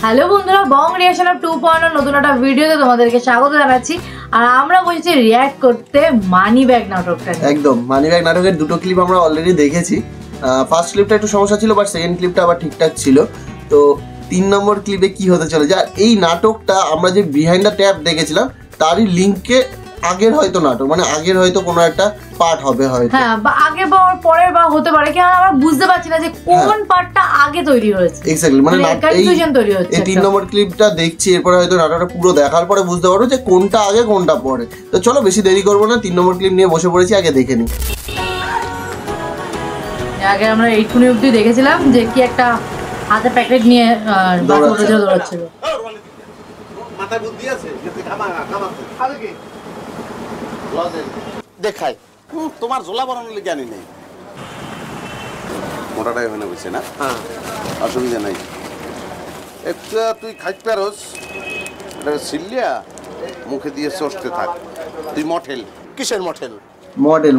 Hello বন্ধুরা, বং reaction of 2.0 নতুন একটা ভিডিওতে তোমাদেরকে স্বাগত জানাচ্ছি। আর আমরা বলছি রিয়্যাক্ট করতে মানি ব্যাগ নাটকটা। একদম মানি ব্যাগ নাটকের দুটো ক্লিপ আমরা অলরেডি দেখেছি। ফার্স্ট ক্লিপটা একটু সমস্যা ছিল, বাট সেকেন্ড ক্লিপটা আবার ঠিকঠাক ছিল। তো 3 নম্বর ক্লিপে কি হতে চলে যায়, এই নাটকটা আমরা যে বিহাইন্ড দ্য ট্যাপ দেখেছিলাম তারই লিঙ্কে আগের হয়তো নাটক, মানে আগের হয়তো কোনো একটা পার্ট হবে হয়তো, হ্যাঁ, বা আগে বা পরের বা হতে পারে, কি আমরা বুঝতে পারছি না যে কোন পার্টটা আগে তৈরি হয়েছে। এক্স্যাক্টলি, মানে কনফিউশন তৈরি হচ্ছে। এই 3 নম্বর ক্লিপটা দেখছি, এরপরে হয়তো নাটকটা পুরো দেখার পরে বুঝতে পারবো যে কোনটা আগে কোনটা পরে। তো চলো বেশি দেরি করবো না, 3 নম্বর ক্লিপ নিয়ে বসে পড়েছি, আগে দেখে নিই। আগে আমরা 8 অবধি দেখেছিলাম যে কি একটা হাতে প্যাকেট নিয়ে দৌড়াচ্ছিল। মাথায় বুদ্ধি আছে দেখাই তোমার ঝোলা বানানোর জ্ঞানী নেই, মোটাটাই ওখানে বসে না, অসুবিধা নাই। একটু তুই খাইতে পারোস, সিল্লিয়া মুখে দিয়ে চষতে থাক। তুই মঠেল, কিসের মঠেল? মডেল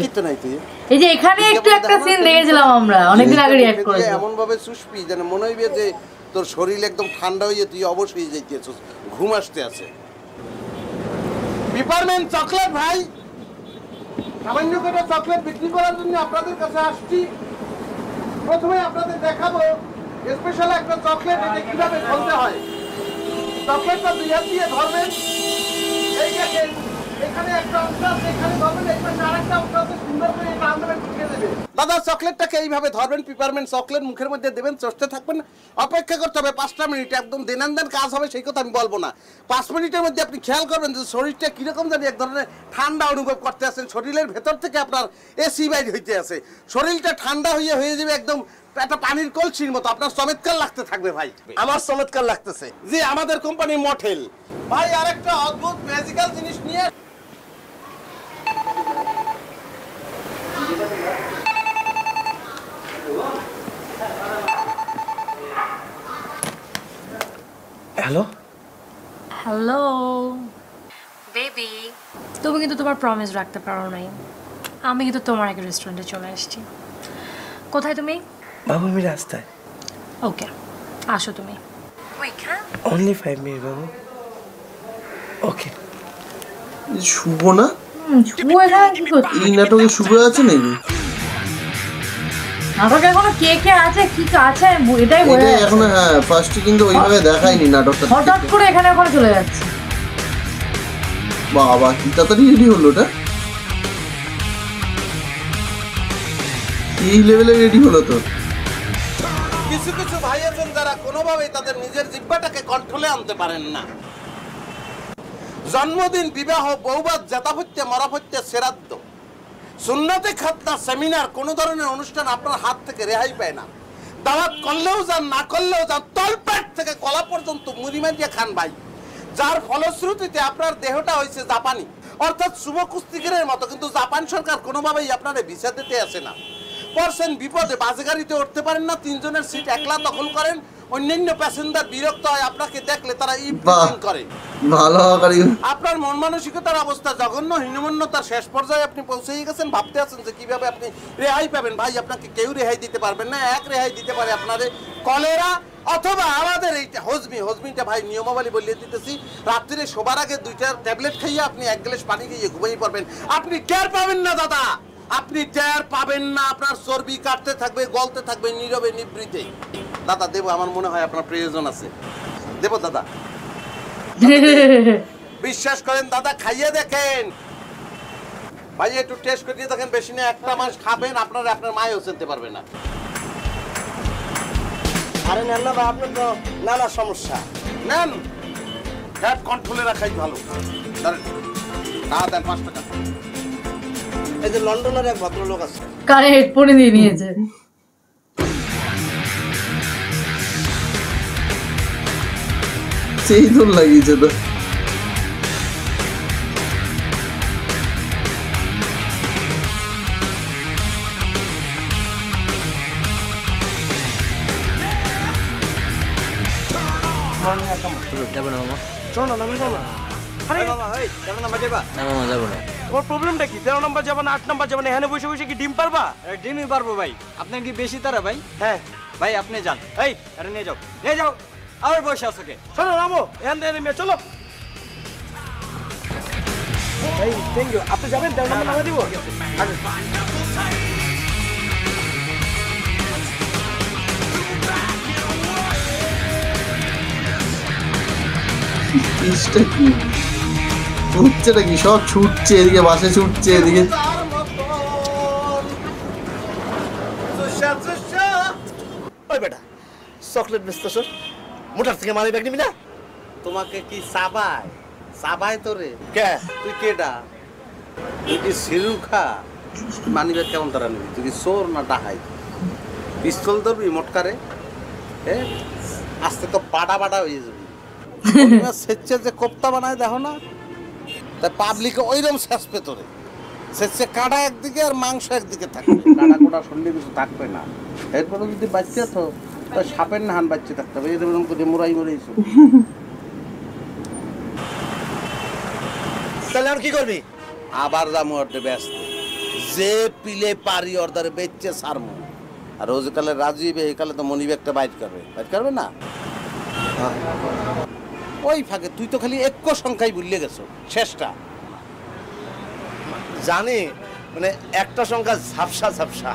কিন্তু নাই তুই এই যে এখানে একটু একটা সিন দেখেছিলাম আমরা অনেকদিন আগে রিঅ্যাক্ট করেছি, এমন ভাবে চুষবি যেন মনে হইবে যে তোর শরীর একদম ঠান্ডা হয়ে তুই অবশ্যই যাইতেছিস, ঘুম আসতে আছে। পিপারমেন্ট চকলেট ভাই, সামান্য করে চকলেট বিক্রি করার জন্য আপনাদের কাছে আসছি। প্রথমে আপনাদের দেখাবো স্পেশাল একটা চকলেট, এটা কিভাবে ঢলতে হয়। চকলেটটা 2 হাত দিয়ে ধরবেন, এই দেখেন এখানে একটা অংশ আছে, এখানে ধরবেন, এই পাশে আরেকটা অংশ আছে, সুন্দর করে এটা আন্দাজে ঢুকিয়ে দেবেন। দাদা চকলেটটাকে এইভাবে ধরবেন, পিপারমেন্ট চকলেট মুখের মধ্যে দেবেন, চষতে থাকবেন, অপেক্ষা করতে হবে 5টা মিনিট। একদম দেন কাজ হবে সেই কথা আমি বলবো না। 5 মিনিটের মধ্যে আপনি খেয়াল করবেন যে শরীরটা কিরকম জানি এক ধরনের ঠান্ডা অনুভব করতে আছেন, শরীরের ভেতর থেকে আপনার এসি বাইর হইতে আছে, শরীরটা ঠান্ডা হয়ে যাবে একদম একটা পানির কলসির মতো। আপনার চমৎকার লাগতে থাকবে ভাই, আমার চমৎকার লাগতেছে। যে আমাদের কোম্পানি মঠেল ভাই আরেকটা অদ্ভুত ম্যাজিক্যাল জিনিস নিয়ে হ্যালো হ্যালো বেবি, তুমি কিন্তু তোমার প্রমিস রাখতে পারো নাই। আমি কিন্তু তোমার একটা রেস্টুরেন্টে চলে আসছি। কোথায় তুমি? বাবু আমি রাস্তায়। ওকে, আসো তুমি। অনলি 5 মিনিট বাবু। ওকে। শুভ না? শুভ এখানে কি করছে? এই নাটকে শুভ আছে নাকি? নাটকে এখনো কে আছে কি আছে এটাই বোঝা যাচ্ছে এখন। হ্যাঁ, ফার্স্টে কিন্তু ওইভাবে দেখায়নি নাটকটা, হঠাৎ করে এখানে এখন চলে যাচ্ছে। বাবা কি তাড়াতাড়ি রেডি হলো, ওটা এই লেভেলে রেডি হলো তো। কিছু কিছু ভাই আছেন যারা কোনোভাবেই তাদের নিজের জিহ্বাটাকে কন্ট্রোলে আনতে পারেন না। জন্মদিন, বিবাহ, বৌবাদ, জাতাভত্যে, মরাভত্যে, শ্রাদ্ধ, সুন্নতে খাতনা, সেমিনার, কোনো ধরনের অনুষ্ঠান আপনার হাত থেকে রেহাই পায় না। দাওয়াত করলেও যান, না করলেও যান, তলপেট থেকে কলা পর্যন্ত মুড়ি মারিয়ে খান ভাই। যার ফলশ্রুতিতে আপনার দেহটা হয়েছে জাপানি, অর্থাৎ শুভ কুস্তিগিরের মতো। কিন্তু জাপান সরকার কোনোভাবেই আপনার ভিসা দিতে আসে না। পড়ছেন বিপদে, বাসে গাড়িতে উঠতে পারেন না, 3 জনের সিট একলা দখল করেন, অন্যান্য প্যাসেঞ্জার বিরক্ত হয় আপনাকে দেখলে, তারা ইভটিজিং করে। ভালো আপনার মন মানসিকতার অবস্থা জঘন্য, হীনমন্যতার শেষ পর্যায়ে আপনি পৌঁছে গেছেন। ভাবতে আছেন যে কিভাবে আপনি রেহাই পাবেন। ভাই আপনাকে কেউ রেহাই দিতে পারবেন না। এক রেহাই দিতে পারে আপনাদের কলেরা অথবা আমাদের এইটা হজমিটা ভাই নিয়মাবলী বলিয়ে দিতেছি। রাত্রিরে শোবার আগে 2টা ট্যাবলেট খাইয়ে আপনি 1 গ্লাস পানি খেয়ে ঘুমিয়ে পড়বেন। আপনি টের পাবেন না দাদা, আপনি টের পাবেন না। আপনার চর্বি কাটতে থাকবে, গলতে থাকবে নীরবে নিভৃতে। দাদা দেব, আমার মনে হয় আপনার প্রয়োজন আছে। দেব দাদা, বিশ্বাস করেন দাদা, খাইয়ে দেখেন ভাই, একটু টেস্ট করে দিয়ে দেখেন। বেশি না 1টা মাস খাবেন, আপনার মায়েও চিনতে পারবে না। আরে নেন না ভাই, আপনার তো নানা সমস্যা। নেন, ফ্যাট কন্ট্রোলে রাখাই ভালো। না দেন 5 টাকা। এই যে লন্ডনের এক ভদ্রলোক আছে, কানে হেডফোনে দিয়ে নিয়েছে। সেই তো লাগিয়েছে তো। যাবো না মামা, চলো না, নামে যাও না। আরে মামা এই যাবো না, যাবো না মামা, যাবো না। তোমার প্রবলেমটা কি? 13 নম্বর যাবে না 8 নম্বর যাবে না? এখানে বসে বসে কি ডিম পারবা? ডিমই পারবো ভাই। আপনার কি বেশি তারা ভাই? হ্যাঁ ভাই আপনি যান, এই আরে নিয়ে যাও, নিয়ে যাও। আবার বসে আছো কে? চলো নামো, এখান থেকে নেমে চলো। এই থ্যাংক ইউ। আপনি যাবেন, 13 নম্বর নামা দিব। পিসটা কি হচ্ছে নাকি? সব ছুটছে, এদিকে বাসে ছুটছে, এদিকে ওই বেটা চকলেট বেচতেছ, মোটার থেকে মানি ব্যাগ নিবি না? তোমাকে কি সাবাই সাবাই তোরে কে তুই কেডা? তুই কি সিরুখা? মানিব্যাগ কেমন তারা নিবি? তুই কি চোর না ডাহাই? পিস্তল ধরবি মোটকারে? হ্যাঁ, আস্তে তো বাটা বাটা হয়ে যাবি। সেচ্ছে যে কোপ্তা বানায় দেখো না, তাই পাবলিকে ওইরকম শেষপে তোরে। সেচ্ছে কাটা একদিকে আর মাংস একদিকে থাকবে, কাটা কোটা শুনলে কিছু থাকবে না। এরপরে যদি বাচ্চা তো সাপের না হান বাচ্চা থাকতে হবে, এরকম করে মোরাই মরেইছো। তাহলে আর কি করবি? আবার যাবো অর্ডে ব্যস্ত, যে পিলে পারি অর্ডারে বেচছে সারমু। আর রোজকালে রাজীব এইকালে তো মনিব্যাগটা বাইট করবে না। ওই ফাঁকে তুই তো খালি এক সংখ্যাই ভুলিয়ে গেছো, শেষটা জানি, মানে একটা সংখ্যা ঝাপসা ঝাপসা।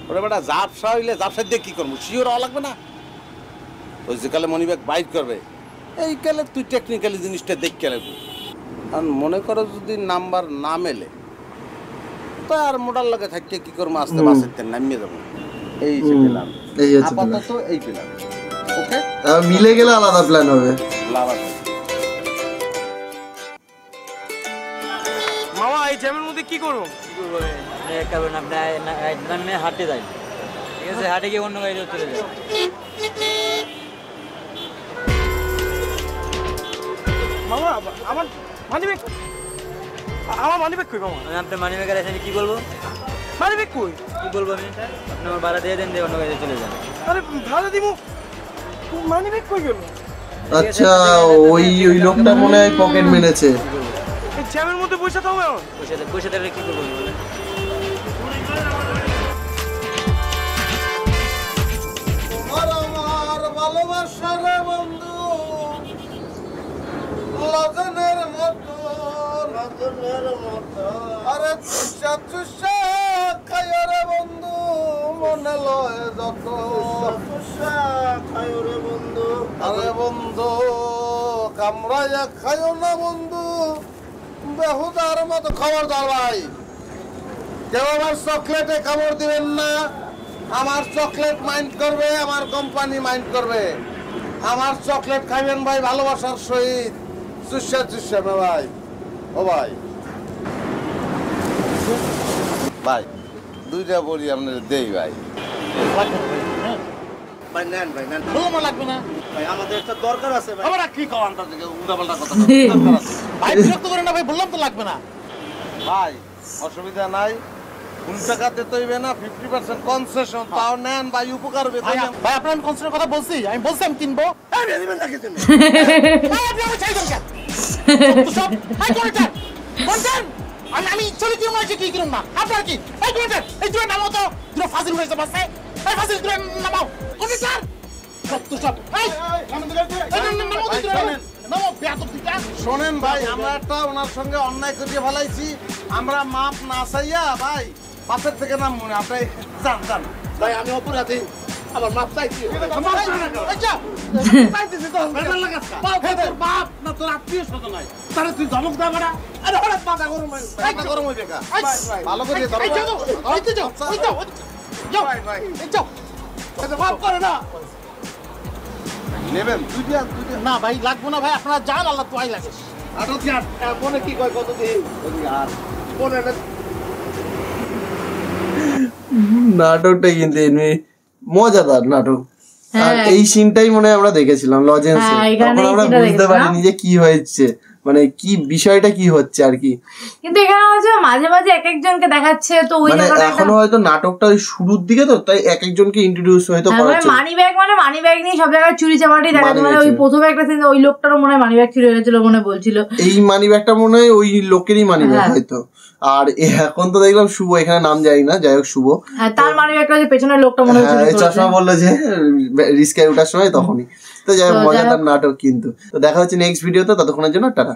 ওরে বেটা ঝাপসা হইলে ঝাপসা দিয়ে কি করবো? শিওর হওয়া লাগবে না? ওই যে কালে মনিব্যাগ বাইট করবে, এই কালে তুই টেকনিক্যালি জিনিসটা দেখতে লাগবি। আর মনে করো যদি নাম্বার না মেলে তো আর মোটার লাগে থাকতে কি করবো? আস্তে বাসের নামিয়ে যাবো। এই যে পেলাম, এই হচ্ছে আপাতত এই পেলাম। ওকে, মিলে গেলে আলাদা প্ল্যান হবে। লাভ আছে। মামা এই জ্যামের মধ্যে কি করবো? আপনি হাঁটে যাই, ঠিক আছে? হাঁটে গিয়ে অন্য গাড়ি চলে যায়। মামা আমার মানিব্যাগ, আমার মানিব্যাগ কই মামা? আমি আপনার মানি ব্যাগের আছে, কি বলবো? মানিব্যাগ কই? কি বলবো আমি? আপনি আমার ভাড়া দিয়ে দেন, দিয়ে অন্য গাড়ি চলে যান। আরে ভাড়া দিব, মানিব্যাগ কই গেল? আচ্ছা, ওই লোকটা মনে হয় পকেট মেরেছে। এই জ্যামের মধ্যে বসে থাকবো এখন? বসে থাকলে কি করবো বলে? আমার ভালোবাসা রে বন্ধু, লগনের মতো লগনের মতো। আরে চুষা চুষা খায় রে বন্ধু, মনে লয় যত চুষা খায় রে বন্ধু। আরে বন্ধু কামড়াইয়া খায়ও না বন্ধু, বেহুদার মতো। খবরদার ভাই, কেউ আমার চকলেটে কামড় দিবেন না। আমার চকলেট মাইন্ড করবে, আমার কোম্পানি মাইন্ড করবে। আমার চকলেট খাইবেন ভাই ভালোবাসার সহিত, চুষা চুষা না ভাই। ও ভাই, ভাই দুইটা বড়ি আপনার দেই ভাই। ভাই নেন, ভাই নেন। বলবো লাগবে না ভাই, আমাদের একটা দরকার আছে ভাই। আবার কি কও আন্তার থেকে উল্টাপাল্টা কথা? দরকার আছে ভাই, বিরক্ত করেন না ভাই, বললাম তো লাগবে না ভাই। অসুবিধা নাই, ফুল টাকা দিতে হইবে না, 50% কনসেশন তাও নেন ভাই, উপকার হবে। ভাই আপনার আমি কনসেশনের কথা বলছি, আমি বলছি আমি কিনবো। এই দিবেন নাকি তুমি? ভাই আপনি আমার চাই দরকার সব হাই কোয়ালিটি কোনটেন। আমি চলে কি মাসে কি কিনুন না, আপনার কি? এই কোনটেন, এই দুটো নামও তো দুটো ফাজিল হয়েছে বাসে। এই ফাজিল দুটো নামাও কোন স্যার সব সব। এই নামও বেয়াদব দিটা। শোনেন ভাই, আমরা একটা ওনার সঙ্গে অন্যায় করিয়ে ফেলাইছি, আমরা মাপ না চাইয়া ভাই পাশের থেকে নাম মনে। আপনি যান যান ভাই, আমি অপরাধী, আমার মাপ চাইছি। বাপ না তোর আত্মীয় স্বজন নাই, তাহলে তুই ধমক দেয় বেড়া। আরে হঠাৎ মাথা গরম গরম হয়ে বেকা। ভালো করে মাপ করে না নেবেন দুইটা না ভাই, লাগবো না ভাই, আপনারা যান, আল্লাহ তো আই লাগে। মনে কি কয় কত দিন আর মনে নাটকটা কিন্তু এমনি মজাদার নাটক। আর এই সিনটাই মনে হয় আমরা দেখেছিলাম লজেন্সে, তখন আমরা বুঝতে পারিনি যে কি হয়েছে, মানে কি বিষয়টা কি হচ্ছে আর কি। কিন্তু এখানে হচ্ছে মাঝে মাঝে এক একজনকে দেখাচ্ছে, তো ওই মানে এখনো হয়তো নাটকটা ওই শুরুর দিকে, তো তাই এক একজনকে ইন্ট্রোডিউস হয়তো করা হচ্ছে। মানি ব্যাগ নিয়ে সব জায়গায় চুরি চামারি দেখাচ্ছে। মানে ওই প্রথমে একটা সিন, ওই লোকটারও মনে হয় মানি ব্যাগ চুরি হয়েছিল মনে বলছিল। এই মানি ব্যাগটা মনে হয় ওই লোকেরই মানি ব্যাগ হয়তো। আর এখন তো দেখলাম শুভ, এখানে নাম জানি না, যাই হোক শুভ। হ্যাঁ, তার মানি ব্যাগটা যে পেছনের লোকটা মনে হচ্ছে হ্যাঁ, চশমা বললো যে রিস্কায় ওঠার সময় তখনই। তো যাই হোক, মজাদার নাটক কিন্তু। তো দেখা হচ্ছে নেক্সট ভিডিওতে, ততক্ষণের জন্য টাটা।